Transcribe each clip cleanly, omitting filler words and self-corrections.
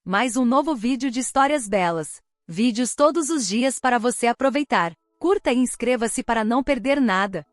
mais um novo vídeo de histórias belas. Vídeos todos os dias para você aproveitar. Curta e inscreva-se para não perder nada.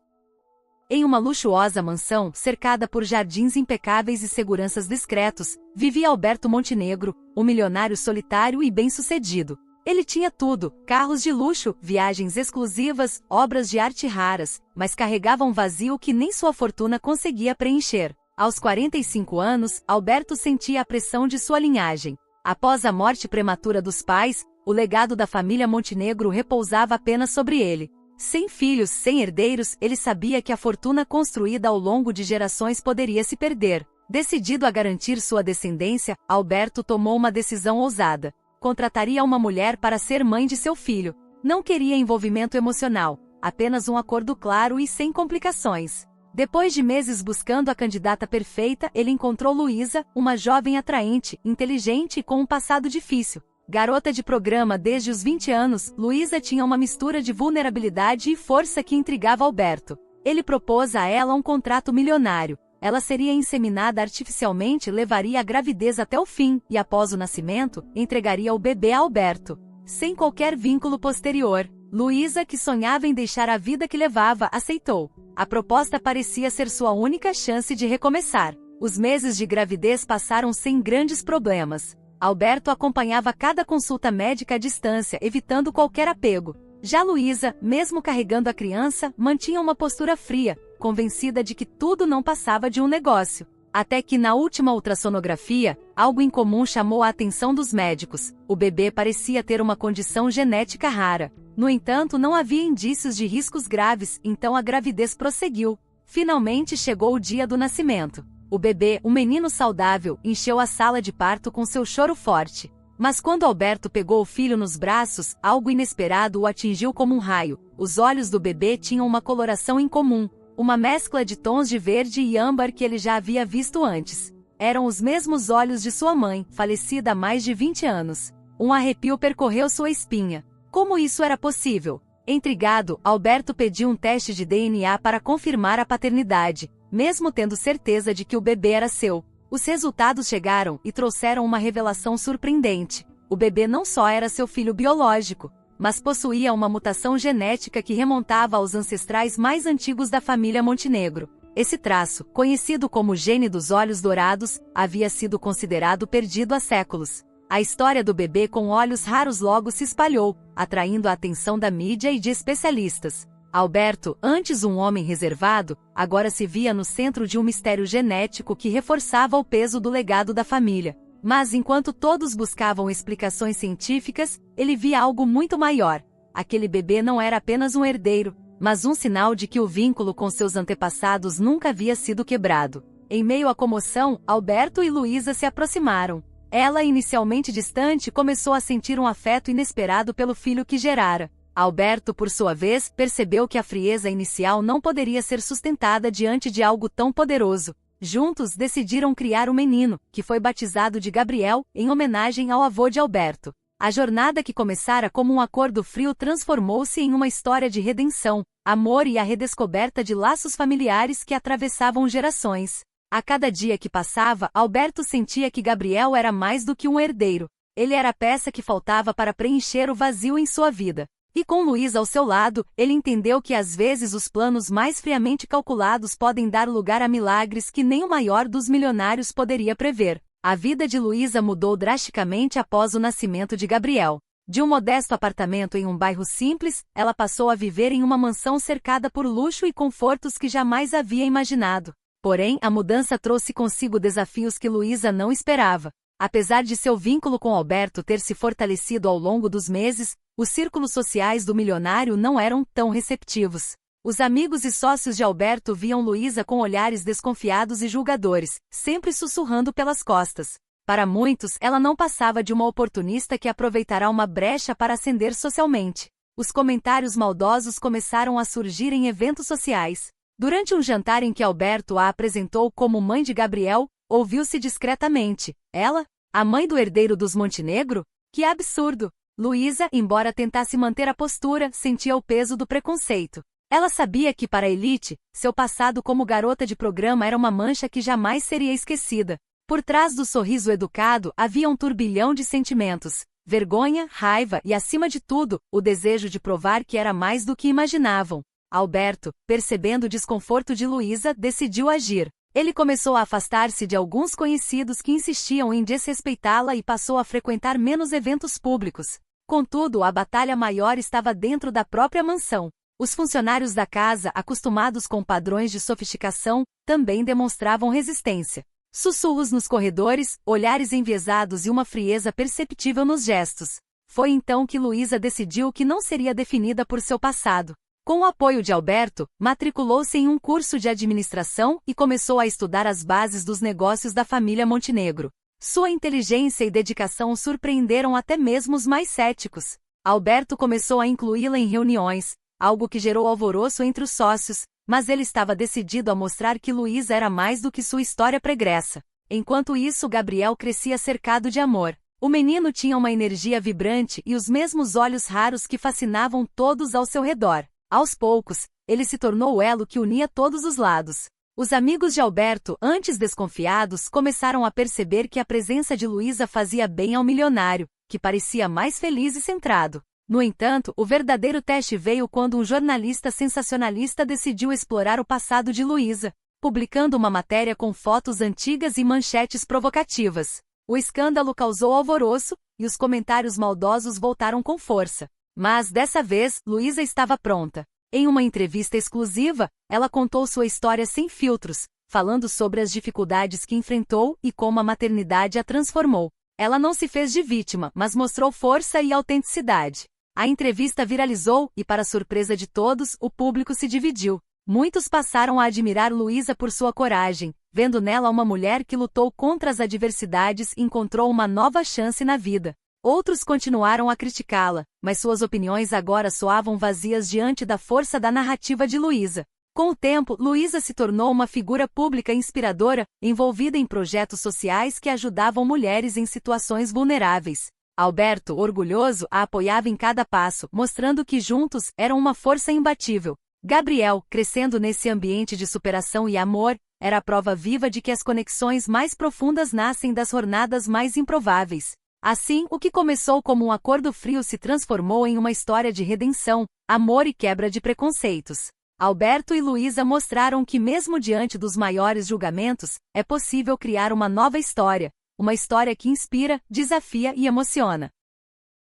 Em uma luxuosa mansão, cercada por jardins impecáveis e seguranças discretos, vivia Alberto Montenegro, um milionário solitário e bem-sucedido. Ele tinha tudo: carros de luxo, viagens exclusivas, obras de arte raras, mas carregava um vazio que nem sua fortuna conseguia preencher. Aos 45 anos, Alberto sentia a pressão de sua linhagem. Após a morte prematura dos pais, o legado da família Montenegro repousava apenas sobre ele. Sem filhos, sem herdeiros, ele sabia que a fortuna construída ao longo de gerações poderia se perder. Decidido a garantir sua descendência, Alberto tomou uma decisão ousada. Contrataria uma mulher para ser mãe de seu filho. Não queria envolvimento emocional, apenas um acordo claro e sem complicações. Depois de meses buscando a candidata perfeita, ele encontrou Luísa, uma jovem atraente, inteligente e com um passado difícil. Garota de programa desde os 20 anos, Luísa tinha uma mistura de vulnerabilidade e força que intrigava Alberto. Ele propôs a ela um contrato milionário. Ela seria inseminada artificialmente, levaria a gravidez até o fim e, após o nascimento, entregaria o bebê a Alberto. Sem qualquer vínculo posterior, Luísa, que sonhava em deixar a vida que levava, aceitou. A proposta parecia ser sua única chance de recomeçar. Os meses de gravidez passaram sem grandes problemas. Alberto acompanhava cada consulta médica à distância, evitando qualquer apego. Já Luísa, mesmo carregando a criança, mantinha uma postura fria, convencida de que tudo não passava de um negócio. Até que, na última ultrassonografia, algo incomum chamou a atenção dos médicos. O bebê parecia ter uma condição genética rara. No entanto, não havia indícios de riscos graves, então a gravidez prosseguiu. Finalmente chegou o dia do nascimento. O bebê, um menino saudável, encheu a sala de parto com seu choro forte. Mas quando Alberto pegou o filho nos braços, algo inesperado o atingiu como um raio. Os olhos do bebê tinham uma coloração incomum, uma mescla de tons de verde e âmbar que ele já havia visto antes. Eram os mesmos olhos de sua mãe, falecida há mais de 20 anos. Um arrepio percorreu sua espinha. Como isso era possível? Intrigado, Alberto pediu um teste de DNA para confirmar a paternidade, mesmo tendo certeza de que o bebê era seu. Os resultados chegaram e trouxeram uma revelação surpreendente. O bebê não só era seu filho biológico, mas possuía uma mutação genética que remontava aos ancestrais mais antigos da família Montenegro. Esse traço, conhecido como gene dos olhos dourados, havia sido considerado perdido há séculos. A história do bebê com olhos raros logo se espalhou, atraindo a atenção da mídia e de especialistas. Alberto, antes um homem reservado, agora se via no centro de um mistério genético que reforçava o peso do legado da família. Mas enquanto todos buscavam explicações científicas, ele via algo muito maior. Aquele bebê não era apenas um herdeiro, mas um sinal de que o vínculo com seus antepassados nunca havia sido quebrado. Em meio à comoção, Alberto e Luísa se aproximaram. Ela, inicialmente distante, começou a sentir um afeto inesperado pelo filho que gerara. Alberto, por sua vez, percebeu que a frieza inicial não poderia ser sustentada diante de algo tão poderoso. Juntos decidiram criar um menino, que foi batizado de Gabriel, em homenagem ao avô de Alberto. A jornada que começara como um acordo frio transformou-se em uma história de redenção, amor e a redescoberta de laços familiares que atravessavam gerações. A cada dia que passava, Alberto sentia que Gabriel era mais do que um herdeiro. Ele era a peça que faltava para preencher o vazio em sua vida. E com Luísa ao seu lado, ele entendeu que às vezes os planos mais friamente calculados podem dar lugar a milagres que nem o maior dos milionários poderia prever. A vida de Luísa mudou drasticamente após o nascimento de Gabriel. De um modesto apartamento em um bairro simples, ela passou a viver em uma mansão cercada por luxo e confortos que jamais havia imaginado. Porém, a mudança trouxe consigo desafios que Luísa não esperava. Apesar de seu vínculo com Alberto ter se fortalecido ao longo dos meses, os círculos sociais do milionário não eram tão receptivos. Os amigos e sócios de Alberto viam Luísa com olhares desconfiados e julgadores, sempre sussurrando pelas costas. Para muitos, ela não passava de uma oportunista que aproveitará uma brecha para ascender socialmente. Os comentários maldosos começaram a surgir em eventos sociais. Durante um jantar em que Alberto a apresentou como mãe de Gabriel, ouviu-se discretamente: "Ela? A mãe do herdeiro dos Montenegro? Que absurdo!" Luísa, embora tentasse manter a postura, sentia o peso do preconceito. Ela sabia que para a elite, seu passado como garota de programa era uma mancha que jamais seria esquecida. Por trás do sorriso educado havia um turbilhão de sentimentos: vergonha, raiva e, acima de tudo, o desejo de provar que era mais do que imaginavam. Alberto, percebendo o desconforto de Luísa, decidiu agir. Ele começou a afastar-se de alguns conhecidos que insistiam em desrespeitá-la e passou a frequentar menos eventos públicos. Contudo, a batalha maior estava dentro da própria mansão. Os funcionários da casa, acostumados com padrões de sofisticação, também demonstravam resistência. Sussurros nos corredores, olhares enviesados e uma frieza perceptível nos gestos. Foi então que Luísa decidiu que não seria definida por seu passado. Com o apoio de Alberto, matriculou-se em um curso de administração e começou a estudar as bases dos negócios da família Montenegro. Sua inteligência e dedicação surpreenderam até mesmo os mais céticos. Alberto começou a incluí-la em reuniões, algo que gerou alvoroço entre os sócios, mas ele estava decidido a mostrar que Luísa era mais do que sua história pregressa. Enquanto isso, Gabriel crescia cercado de amor. O menino tinha uma energia vibrante e os mesmos olhos raros que fascinavam todos ao seu redor. Aos poucos, ele se tornou o elo que unia todos os lados. Os amigos de Alberto, antes desconfiados, começaram a perceber que a presença de Luísa fazia bem ao milionário, que parecia mais feliz e centrado. No entanto, o verdadeiro teste veio quando um jornalista sensacionalista decidiu explorar o passado de Luísa, publicando uma matéria com fotos antigas e manchetes provocativas. O escândalo causou alvoroço, e os comentários maldosos voltaram com força. Mas, dessa vez, Luísa estava pronta. Em uma entrevista exclusiva, ela contou sua história sem filtros, falando sobre as dificuldades que enfrentou e como a maternidade a transformou. Ela não se fez de vítima, mas mostrou força e autenticidade. A entrevista viralizou e, para surpresa de todos, o público se dividiu. Muitos passaram a admirar Luísa por sua coragem, vendo nela uma mulher que lutou contra as adversidades e encontrou uma nova chance na vida. Outros continuaram a criticá-la, mas suas opiniões agora soavam vazias diante da força da narrativa de Luísa. Com o tempo, Luísa se tornou uma figura pública inspiradora, envolvida em projetos sociais que ajudavam mulheres em situações vulneráveis. Alberto, orgulhoso, a apoiava em cada passo, mostrando que juntos eram uma força imbatível. Gabriel, crescendo nesse ambiente de superação e amor, era a prova viva de que as conexões mais profundas nascem das jornadas mais improváveis. Assim, o que começou como um acordo frio se transformou em uma história de redenção, amor e quebra de preconceitos. Alberto e Luísa mostraram que mesmo diante dos maiores julgamentos, é possível criar uma nova história, uma história que inspira, desafia e emociona.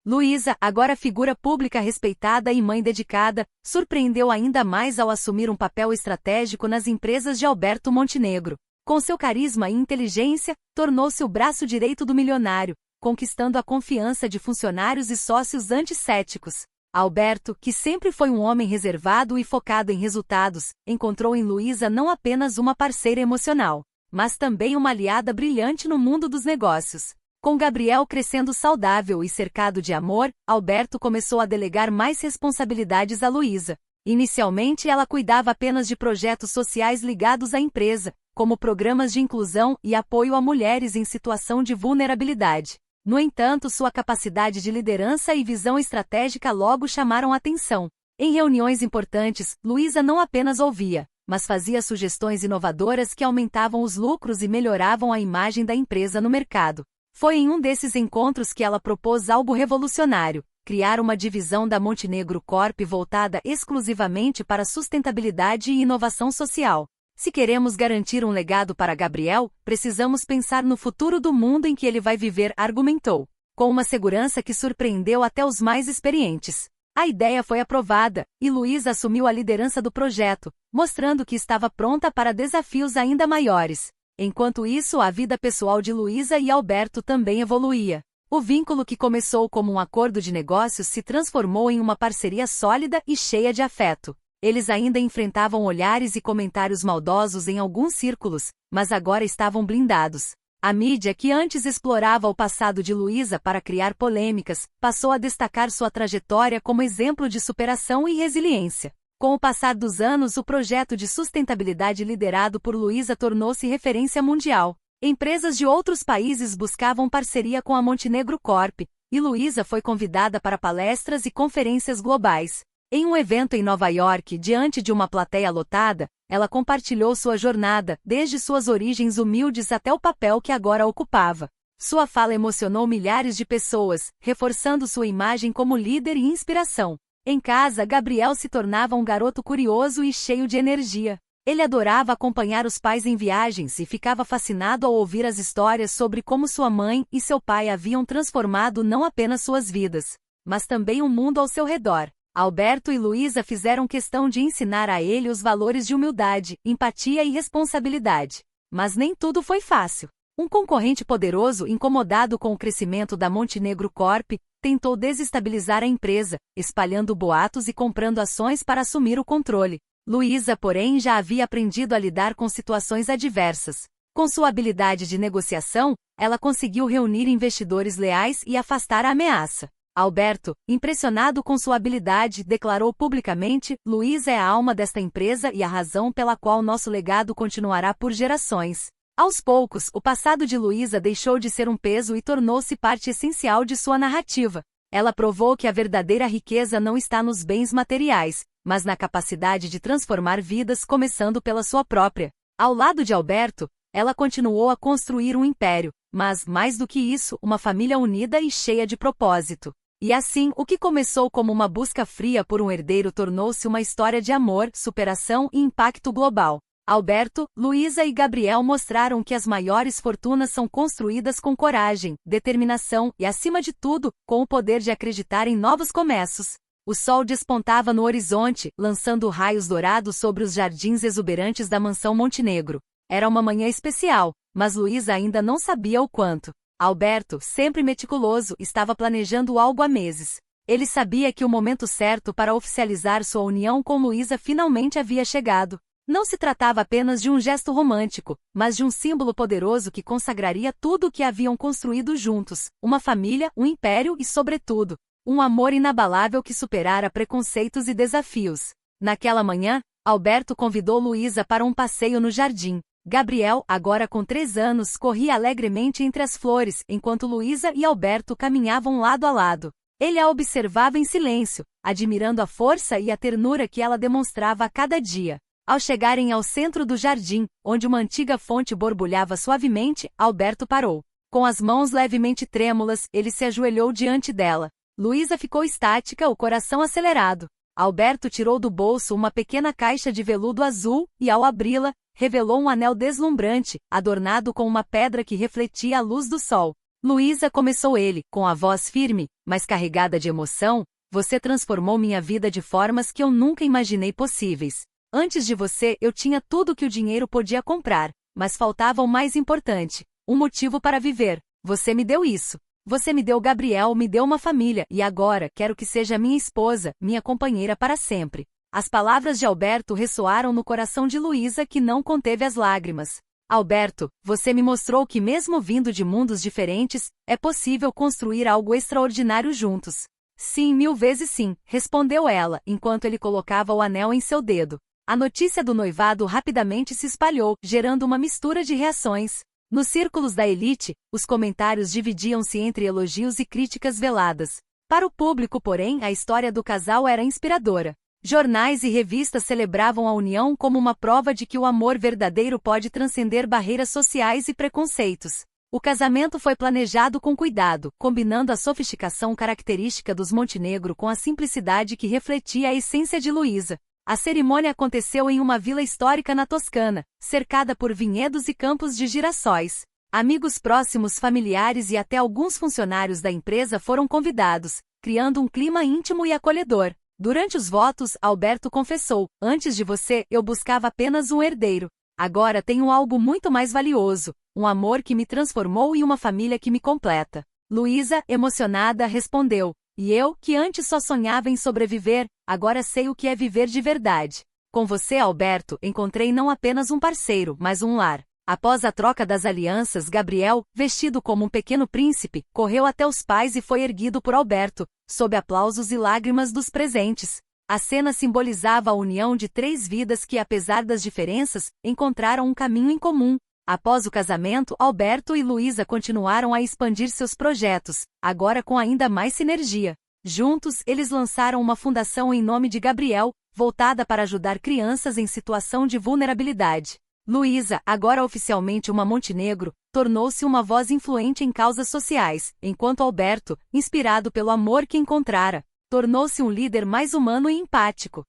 Luísa, agora figura pública respeitada e mãe dedicada, surpreendeu ainda mais ao assumir um papel estratégico nas empresas de Alberto Montenegro. Com seu carisma e inteligência, tornou-se o braço direito do milionário, conquistando a confiança de funcionários e sócios anticéticos. Alberto, que sempre foi um homem reservado e focado em resultados, encontrou em Luísa não apenas uma parceira emocional, mas também uma aliada brilhante no mundo dos negócios. Com Gabriel crescendo saudável e cercado de amor, Alberto começou a delegar mais responsabilidades a Luísa. Inicialmente ela cuidava apenas de projetos sociais ligados à empresa, como programas de inclusão e apoio a mulheres em situação de vulnerabilidade. No entanto, sua capacidade de liderança e visão estratégica logo chamaram atenção. Em reuniões importantes, Luísa não apenas ouvia, mas fazia sugestões inovadoras que aumentavam os lucros e melhoravam a imagem da empresa no mercado. Foi em um desses encontros que ela propôs algo revolucionário: criar uma divisão da Montenegro Corp voltada exclusivamente para sustentabilidade e inovação social. Se queremos garantir um legado para Gabriel, precisamos pensar no futuro do mundo em que ele vai viver, argumentou, com uma segurança que surpreendeu até os mais experientes. A ideia foi aprovada, e Luísa assumiu a liderança do projeto, mostrando que estava pronta para desafios ainda maiores. Enquanto isso, a vida pessoal de Luísa e Alberto também evoluía. O vínculo que começou como um acordo de negócios se transformou em uma parceria sólida e cheia de afeto. Eles ainda enfrentavam olhares e comentários maldosos em alguns círculos, mas agora estavam blindados. A mídia, que antes explorava o passado de Luísa para criar polêmicas, passou a destacar sua trajetória como exemplo de superação e resiliência. Com o passar dos anos, o projeto de sustentabilidade liderado por Luísa tornou-se referência mundial. Empresas de outros países buscavam parceria com a Montenegro Corp, e Luísa foi convidada para palestras e conferências globais. Em um evento em Nova York, diante de uma plateia lotada, ela compartilhou sua jornada, desde suas origens humildes até o papel que agora ocupava. Sua fala emocionou milhares de pessoas, reforçando sua imagem como líder e inspiração. Em casa, Gabriel se tornava um garoto curioso e cheio de energia. Ele adorava acompanhar os pais em viagens e ficava fascinado ao ouvir as histórias sobre como sua mãe e seu pai haviam transformado não apenas suas vidas, mas também o mundo ao seu redor. Alberto e Luísa fizeram questão de ensinar a ele os valores de humildade, empatia e responsabilidade. Mas nem tudo foi fácil. Um concorrente poderoso, incomodado com o crescimento da Montenegro Corp, tentou desestabilizar a empresa, espalhando boatos e comprando ações para assumir o controle. Luísa, porém, já havia aprendido a lidar com situações adversas. Com sua habilidade de negociação, ela conseguiu reunir investidores leais e afastar a ameaça. Alberto, impressionado com sua habilidade, declarou publicamente: Luísa é a alma desta empresa e a razão pela qual nosso legado continuará por gerações. Aos poucos, o passado de Luísa deixou de ser um peso e tornou-se parte essencial de sua narrativa. Ela provou que a verdadeira riqueza não está nos bens materiais, mas na capacidade de transformar vidas, começando pela sua própria. Ao lado de Alberto, ela continuou a construir um império, mas, mais do que isso, uma família unida e cheia de propósito. E assim, o que começou como uma busca fria por um herdeiro tornou-se uma história de amor, superação e impacto global. Alberto, Luísa e Gabriel mostraram que as maiores fortunas são construídas com coragem, determinação e, acima de tudo, com o poder de acreditar em novos começos. O sol despontava no horizonte, lançando raios dourados sobre os jardins exuberantes da mansão Montenegro. Era uma manhã especial, mas Luísa ainda não sabia o quanto. Alberto, sempre meticuloso, estava planejando algo há meses. Ele sabia que o momento certo para oficializar sua união com Luísa finalmente havia chegado. Não se tratava apenas de um gesto romântico, mas de um símbolo poderoso que consagraria tudo o que haviam construído juntos: uma família, um império e, sobretudo, um amor inabalável que superara preconceitos e desafios. Naquela manhã, Alberto convidou Luísa para um passeio no jardim. Gabriel, agora com 3 anos, corria alegremente entre as flores, enquanto Luísa e Alberto caminhavam lado a lado. Ele a observava em silêncio, admirando a força e a ternura que ela demonstrava a cada dia. Ao chegarem ao centro do jardim, onde uma antiga fonte borbulhava suavemente, Alberto parou. Com as mãos levemente trêmulas, ele se ajoelhou diante dela. Luísa ficou estática, o coração acelerado. Alberto tirou do bolso uma pequena caixa de veludo azul e, ao abri-la, revelou um anel deslumbrante, adornado com uma pedra que refletia a luz do sol. Luísa, começou ele, com a voz firme, mas carregada de emoção: você transformou minha vida de formas que eu nunca imaginei possíveis. Antes de você, eu tinha tudo que o dinheiro podia comprar, mas faltava o mais importante: um motivo para viver. Você me deu isso. Você me deu Gabriel, me deu uma família, e agora quero que seja minha esposa, minha companheira para sempre. As palavras de Alberto ressoaram no coração de Luísa, que não conteve as lágrimas. Alberto, você me mostrou que mesmo vindo de mundos diferentes, é possível construir algo extraordinário juntos. Sim, 1000 vezes sim, respondeu ela, enquanto ele colocava o anel em seu dedo. A notícia do noivado rapidamente se espalhou, gerando uma mistura de reações. Nos círculos da elite, os comentários dividiam-se entre elogios e críticas veladas. Para o público, porém, a história do casal era inspiradora. Jornais e revistas celebravam a união como uma prova de que o amor verdadeiro pode transcender barreiras sociais e preconceitos. O casamento foi planejado com cuidado, combinando a sofisticação característica dos Montenegro com a simplicidade que refletia a essência de Luísa. A cerimônia aconteceu em uma vila histórica na Toscana, cercada por vinhedos e campos de girassóis. Amigos próximos, familiares e até alguns funcionários da empresa foram convidados, criando um clima íntimo e acolhedor. Durante os votos, Alberto confessou: antes de você, eu buscava apenas um herdeiro. Agora tenho algo muito mais valioso: um amor que me transformou e uma família que me completa. Luísa, emocionada, respondeu: e eu, que antes só sonhava em sobreviver, agora sei o que é viver de verdade. Com você, Alberto, encontrei não apenas um parceiro, mas um lar. Após a troca das alianças, Gabriel, vestido como um pequeno príncipe, correu até os pais e foi erguido por Alberto, sob aplausos e lágrimas dos presentes. A cena simbolizava a união de 3 vidas que, apesar das diferenças, encontraram um caminho em comum. Após o casamento, Alberto e Luísa continuaram a expandir seus projetos, agora com ainda mais sinergia. Juntos, eles lançaram uma fundação em nome de Gabriel, voltada para ajudar crianças em situação de vulnerabilidade. Luísa, agora oficialmente uma Montenegro, tornou-se uma voz influente em causas sociais, enquanto Alberto, inspirado pelo amor que encontrara, tornou-se um líder mais humano e empático.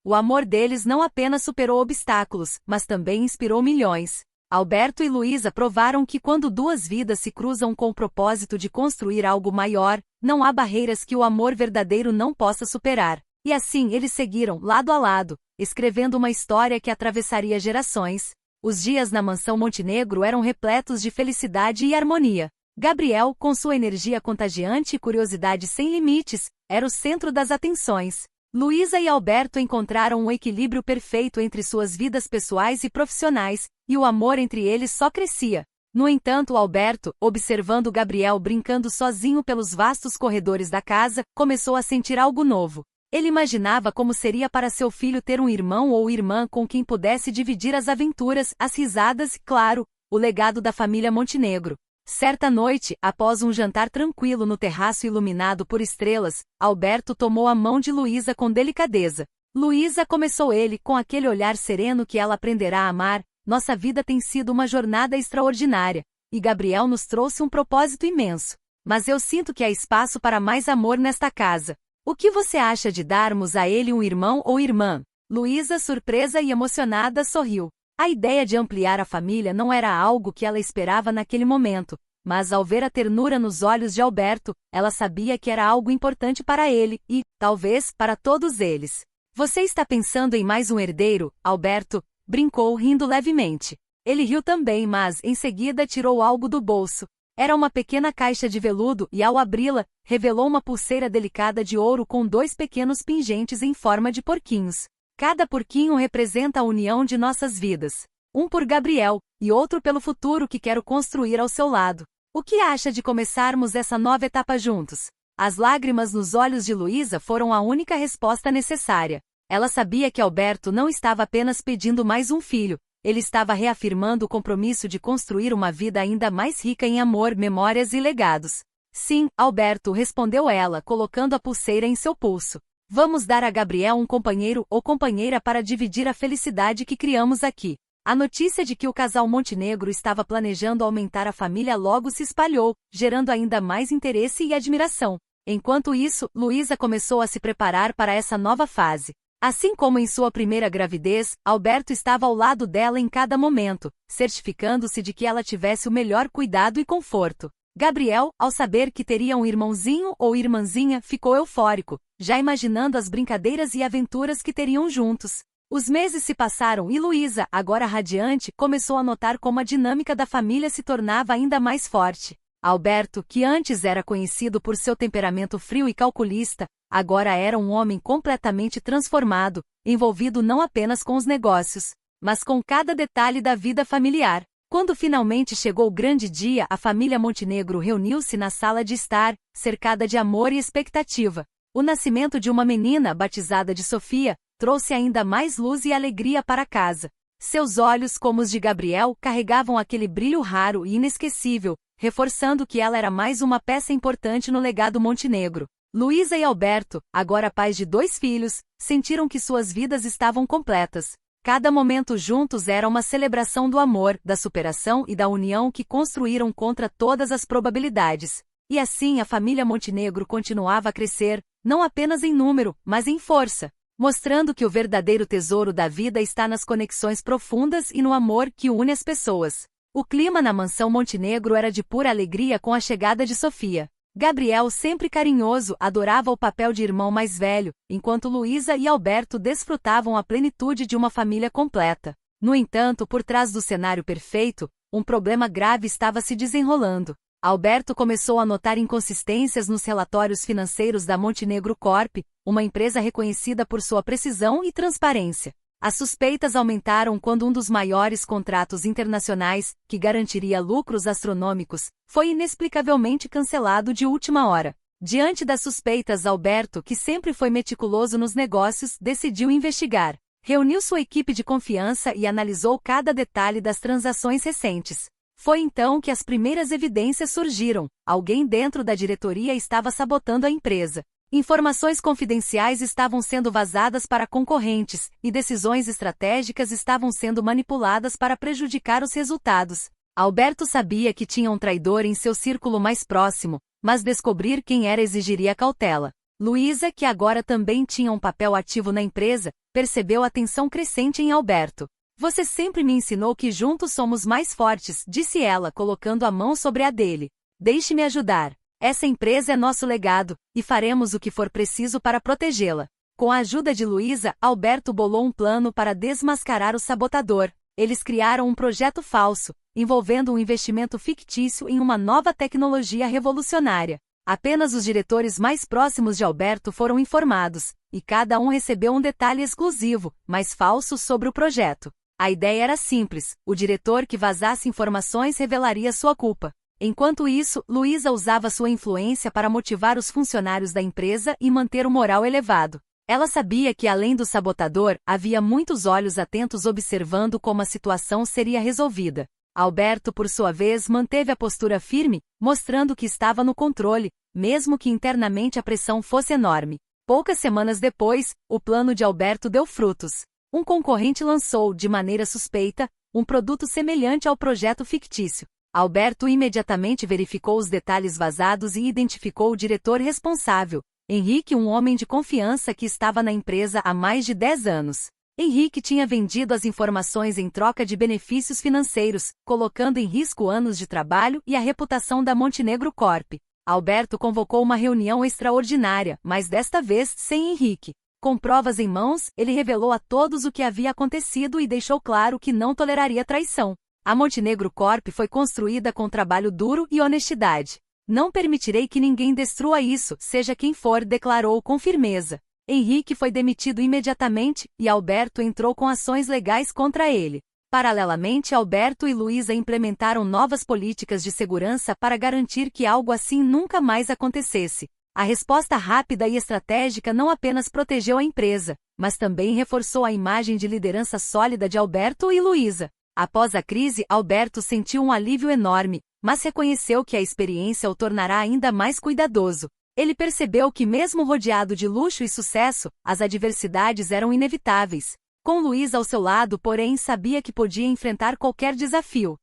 O amor deles não apenas superou obstáculos, mas também inspirou milhões. Alberto e Luísa provaram que quando duas vidas se cruzam com o propósito de construir algo maior, não há barreiras que o amor verdadeiro não possa superar. E assim eles seguiram, lado a lado, escrevendo uma história que atravessaria gerações. Os dias na mansão Montenegro eram repletos de felicidade e harmonia. Gabriel, com sua energia contagiante e curiosidade sem limites, era o centro das atenções. Luísa e Alberto encontraram um equilíbrio perfeito entre suas vidas pessoais e profissionais, e o amor entre eles só crescia. No entanto, Alberto, observando Gabriel brincando sozinho pelos vastos corredores da casa, começou a sentir algo novo. Ele imaginava como seria para seu filho ter um irmão ou irmã com quem pudesse dividir as aventuras, as risadas e, claro, o legado da família Montenegro. Certa noite, após um jantar tranquilo no terraço iluminado por estrelas, Alberto tomou a mão de Luísa com delicadeza. Luísa, começou ele com aquele olhar sereno que ela aprenderá a amar, nossa vida tem sido uma jornada extraordinária, e Gabriel nos trouxe um propósito imenso. Mas eu sinto que há espaço para mais amor nesta casa. O que você acha de darmos a ele um irmão ou irmã? Luísa, surpresa e emocionada, sorriu. A ideia de ampliar a família não era algo que ela esperava naquele momento, mas ao ver a ternura nos olhos de Alberto, ela sabia que era algo importante para ele e, talvez, para todos eles. Você está pensando em mais um herdeiro, Alberto? Brincou, rindo levemente. Ele riu também, mas, em seguida, tirou algo do bolso. Era uma pequena caixa de veludo e, ao abri-la, revelou uma pulseira delicada de ouro com 2 pequenos pingentes em forma de porquinhos. Cada porquinho representa a união de nossas vidas. Um por Gabriel, e outro pelo futuro que quero construir ao seu lado. O que acha de começarmos essa nova etapa juntos? As lágrimas nos olhos de Luísa foram a única resposta necessária. Ela sabia que Alberto não estava apenas pedindo mais um filho, ele estava reafirmando o compromisso de construir uma vida ainda mais rica em amor, memórias e legados. Sim, Alberto, respondeu ela, colocando a pulseira em seu pulso. Vamos dar a Gabriel um companheiro ou companheira para dividir a felicidade que criamos aqui. A notícia de que o casal Montenegro estava planejando aumentar a família logo se espalhou, gerando ainda mais interesse e admiração. Enquanto isso, Luísa começou a se preparar para essa nova fase. Assim como em sua primeira gravidez, Alberto estava ao lado dela em cada momento, certificando-se de que ela tivesse o melhor cuidado e conforto. Gabriel, ao saber que teria um irmãozinho ou irmãzinha, ficou eufórico, já imaginando as brincadeiras e aventuras que teriam juntos. Os meses se passaram e Luísa, agora radiante, começou a notar como a dinâmica da família se tornava ainda mais forte. Alberto, que antes era conhecido por seu temperamento frio e calculista, agora era um homem completamente transformado, envolvido não apenas com os negócios, mas com cada detalhe da vida familiar. Quando finalmente chegou o grande dia, a família Montenegro reuniu-se na sala de estar, cercada de amor e expectativa. O nascimento de uma menina, batizada de Sofia, trouxe ainda mais luz e alegria para casa. Seus olhos, como os de Gabriel, carregavam aquele brilho raro e inesquecível, reforçando que ela era mais uma peça importante no legado Montenegro. Luísa e Alberto, agora pais de 2 filhos, sentiram que suas vidas estavam completas. Cada momento juntos era uma celebração do amor, da superação e da união que construíram contra todas as probabilidades. E assim a família Montenegro continuava a crescer, não apenas em número, mas em força, mostrando que o verdadeiro tesouro da vida está nas conexões profundas e no amor que une as pessoas. O clima na mansão Montenegro era de pura alegria com a chegada de Sofia. Gabriel, sempre carinhoso, adorava o papel de irmão mais velho, enquanto Luísa e Alberto desfrutavam a plenitude de uma família completa. No entanto, por trás do cenário perfeito, um problema grave estava se desenrolando. Alberto começou a notar inconsistências nos relatórios financeiros da Montenegro Corp, uma empresa reconhecida por sua precisão e transparência. As suspeitas aumentaram quando um dos maiores contratos internacionais, que garantiria lucros astronômicos, foi inexplicavelmente cancelado de última hora. Diante das suspeitas, Alberto, que sempre foi meticuloso nos negócios, decidiu investigar. Reuniu sua equipe de confiança e analisou cada detalhe das transações recentes. Foi então que as primeiras evidências surgiram. Alguém dentro da diretoria estava sabotando a empresa. Informações confidenciais estavam sendo vazadas para concorrentes, e decisões estratégicas estavam sendo manipuladas para prejudicar os resultados. Alberto sabia que tinha um traidor em seu círculo mais próximo, mas descobrir quem era exigiria cautela. Luísa, que agora também tinha um papel ativo na empresa, percebeu a tensão crescente em Alberto. Você sempre me ensinou que juntos somos mais fortes, disse ela, colocando a mão sobre a dele. Deixe-me ajudar. Essa empresa é nosso legado, e faremos o que for preciso para protegê-la. Com a ajuda de Luísa, Alberto bolou um plano para desmascarar o sabotador. Eles criaram um projeto falso, envolvendo um investimento fictício em uma nova tecnologia revolucionária. Apenas os diretores mais próximos de Alberto foram informados, e cada um recebeu um detalhe exclusivo, mas falso sobre o projeto. A ideia era simples: o diretor que vazasse informações revelaria sua culpa. Enquanto isso, Luísa usava sua influência para motivar os funcionários da empresa e manter o moral elevado. Ela sabia que, além do sabotador, havia muitos olhos atentos observando como a situação seria resolvida. Alberto, por sua vez, manteve a postura firme, mostrando que estava no controle, mesmo que internamente a pressão fosse enorme. Poucas semanas depois, o plano de Alberto deu frutos. Um concorrente lançou, de maneira suspeita, um produto semelhante ao projeto fictício. Alberto imediatamente verificou os detalhes vazados e identificou o diretor responsável, Henrique, um homem de confiança que estava na empresa há mais de 10 anos. Henrique tinha vendido as informações em troca de benefícios financeiros, colocando em risco anos de trabalho e a reputação da Montenegro Corp. Alberto convocou uma reunião extraordinária, mas desta vez sem Henrique. Com provas em mãos, ele revelou a todos o que havia acontecido e deixou claro que não toleraria traição. A Montenegro Corp foi construída com trabalho duro e honestidade. Não permitirei que ninguém destrua isso, seja quem for, declarou com firmeza. Henrique foi demitido imediatamente, e Alberto entrou com ações legais contra ele. Paralelamente, Alberto e Luísa implementaram novas políticas de segurança para garantir que algo assim nunca mais acontecesse. A resposta rápida e estratégica não apenas protegeu a empresa, mas também reforçou a imagem de liderança sólida de Alberto e Luísa. Após a crise, Alberto sentiu um alívio enorme, mas reconheceu que a experiência o tornará ainda mais cuidadoso. Ele percebeu que, mesmo rodeado de luxo e sucesso, as adversidades eram inevitáveis. Com Luísa ao seu lado, porém, sabia que podia enfrentar qualquer desafio.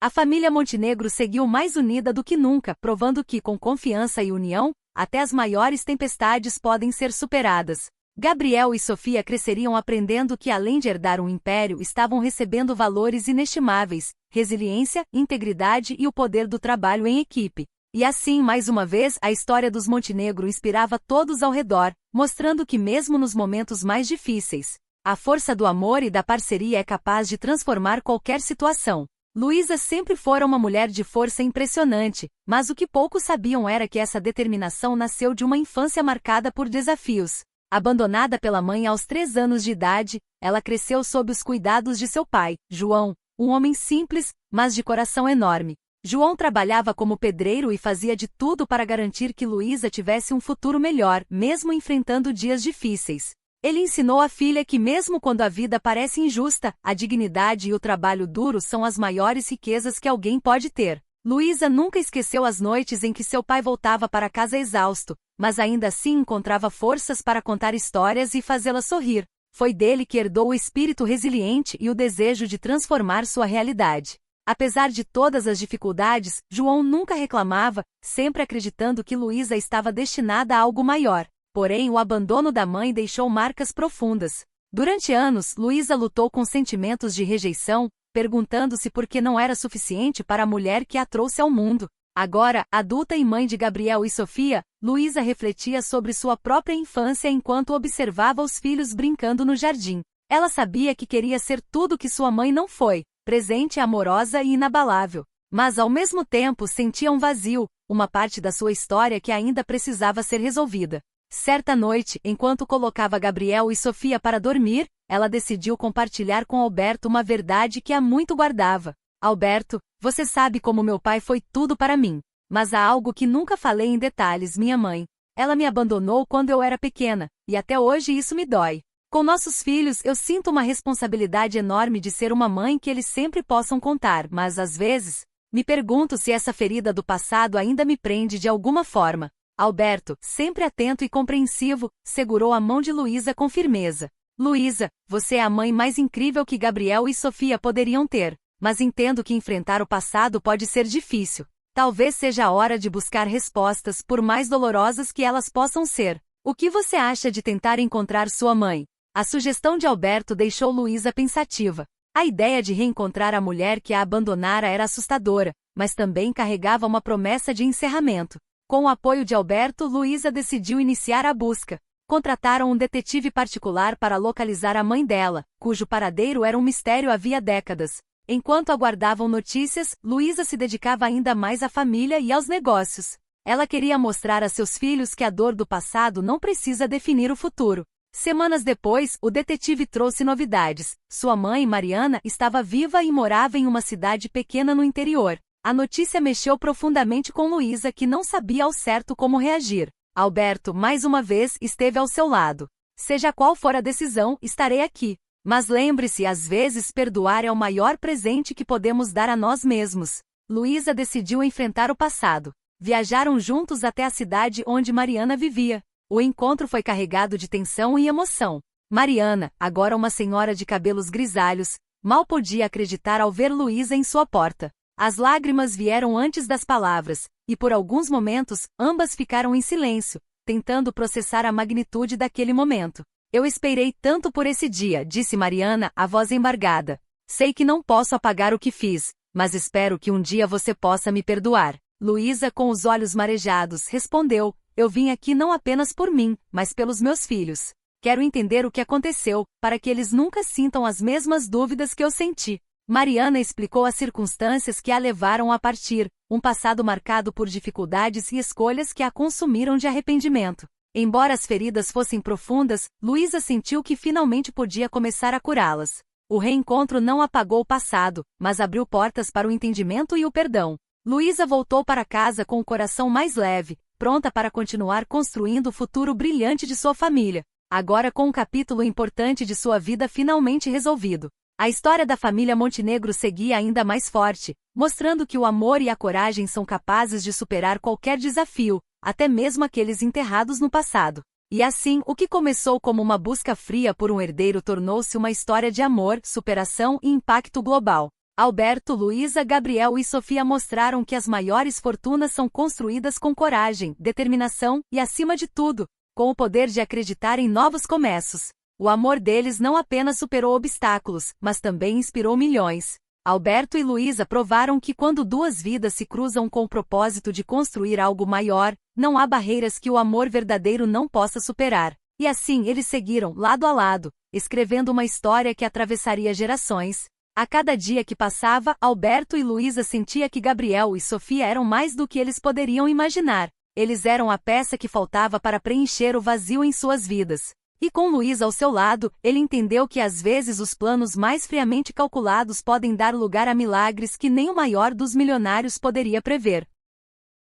A família Montenegro seguiu mais unida do que nunca, provando que, com confiança e união, até as maiores tempestades podem ser superadas. Gabriel e Sofia cresceriam aprendendo que, além de herdar um império, estavam recebendo valores inestimáveis: resiliência, integridade e o poder do trabalho em equipe. E assim, mais uma vez, a história dos Montenegro inspirava todos ao redor, mostrando que mesmo nos momentos mais difíceis, a força do amor e da parceria é capaz de transformar qualquer situação. Luísa sempre fora uma mulher de força impressionante, mas o que poucos sabiam era que essa determinação nasceu de uma infância marcada por desafios. Abandonada pela mãe aos 3 anos de idade, ela cresceu sob os cuidados de seu pai, João, um homem simples, mas de coração enorme. João trabalhava como pedreiro e fazia de tudo para garantir que Luísa tivesse um futuro melhor, mesmo enfrentando dias difíceis. Ele ensinou à filha que, mesmo quando a vida parece injusta, a dignidade e o trabalho duro são as maiores riquezas que alguém pode ter. Luísa nunca esqueceu as noites em que seu pai voltava para casa exausto, mas ainda assim encontrava forças para contar histórias e fazê-la sorrir. Foi dele que herdou o espírito resiliente e o desejo de transformar sua realidade. Apesar de todas as dificuldades, João nunca reclamava, sempre acreditando que Luísa estava destinada a algo maior. Porém, o abandono da mãe deixou marcas profundas. Durante anos, Luísa lutou com sentimentos de rejeição, perguntando-se por que não era suficiente para a mulher que a trouxe ao mundo. Agora, adulta e mãe de Gabriel e Sofia, Luísa refletia sobre sua própria infância enquanto observava os filhos brincando no jardim. Ela sabia que queria ser tudo que sua mãe não foi: presente, amorosa e inabalável. Mas ao mesmo tempo sentia um vazio, uma parte da sua história que ainda precisava ser resolvida. Certa noite, enquanto colocava Gabriel e Sofia para dormir, ela decidiu compartilhar com Alberto uma verdade que há muito guardava. Alberto, você sabe como meu pai foi tudo para mim. Mas há algo que nunca falei em detalhes: minha mãe. Ela me abandonou quando eu era pequena, e até hoje isso me dói. Com nossos filhos, eu sinto uma responsabilidade enorme de ser uma mãe que eles sempre possam contar, mas às vezes, me pergunto se essa ferida do passado ainda me prende de alguma forma. Alberto, sempre atento e compreensivo, segurou a mão de Luísa com firmeza. Luísa, você é a mãe mais incrível que Gabriel e Sofia poderiam ter, mas entendo que enfrentar o passado pode ser difícil. Talvez seja a hora de buscar respostas, por mais dolorosas que elas possam ser. O que você acha de tentar encontrar sua mãe? A sugestão de Alberto deixou Luísa pensativa. A ideia de reencontrar a mulher que a abandonara era assustadora, mas também carregava uma promessa de encerramento. Com o apoio de Alberto, Luísa decidiu iniciar a busca. Contrataram um detetive particular para localizar a mãe dela, cujo paradeiro era um mistério havia décadas. Enquanto aguardavam notícias, Luísa se dedicava ainda mais à família e aos negócios. Ela queria mostrar a seus filhos que a dor do passado não precisa definir o futuro. Semanas depois, o detetive trouxe novidades. Sua mãe, Mariana, estava viva e morava em uma cidade pequena no interior. A notícia mexeu profundamente com Luísa, que não sabia ao certo como reagir. Alberto, mais uma vez, esteve ao seu lado. Seja qual for a decisão, estarei aqui. Mas lembre-se, às vezes perdoar é o maior presente que podemos dar a nós mesmos. Luísa decidiu enfrentar o passado. Viajaram juntos até a cidade onde Mariana vivia. O encontro foi carregado de tensão e emoção. Mariana, agora uma senhora de cabelos grisalhos, mal podia acreditar ao ver Luísa em sua porta. As lágrimas vieram antes das palavras, e por alguns momentos, ambas ficaram em silêncio, tentando processar a magnitude daquele momento. Eu esperei tanto por esse dia, disse Mariana, a voz embargada. Sei que não posso apagar o que fiz, mas espero que um dia você possa me perdoar. Luísa, com os olhos marejados, respondeu, eu vim aqui não apenas por mim, mas pelos meus filhos. Quero entender o que aconteceu, para que eles nunca sintam as mesmas dúvidas que eu senti. Mariana explicou as circunstâncias que a levaram a partir, um passado marcado por dificuldades e escolhas que a consumiram de arrependimento. Embora as feridas fossem profundas, Luísa sentiu que finalmente podia começar a curá-las. O reencontro não apagou o passado, mas abriu portas para o entendimento e o perdão. Luísa voltou para casa com o coração mais leve, pronta para continuar construindo o futuro brilhante de sua família, agora com um capítulo importante de sua vida finalmente resolvido. A história da família Montenegro seguia ainda mais forte, mostrando que o amor e a coragem são capazes de superar qualquer desafio, até mesmo aqueles enterrados no passado. E assim, o que começou como uma busca fria por um herdeiro tornou-se uma história de amor, superação e impacto global. Alberto, Luísa, Gabriel e Sofia mostraram que as maiores fortunas são construídas com coragem, determinação e, acima de tudo, com o poder de acreditar em novos começos. O amor deles não apenas superou obstáculos, mas também inspirou milhões. Alberto e Luísa provaram que quando duas vidas se cruzam com o propósito de construir algo maior, não há barreiras que o amor verdadeiro não possa superar. E assim eles seguiram, lado a lado, escrevendo uma história que atravessaria gerações. A cada dia que passava, Alberto e Luísa sentia que Gabriel e Sofia eram mais do que eles poderiam imaginar. Eles eram a peça que faltava para preencher o vazio em suas vidas. E com Luísa ao seu lado, ele entendeu que às vezes os planos mais friamente calculados podem dar lugar a milagres que nem o maior dos milionários poderia prever.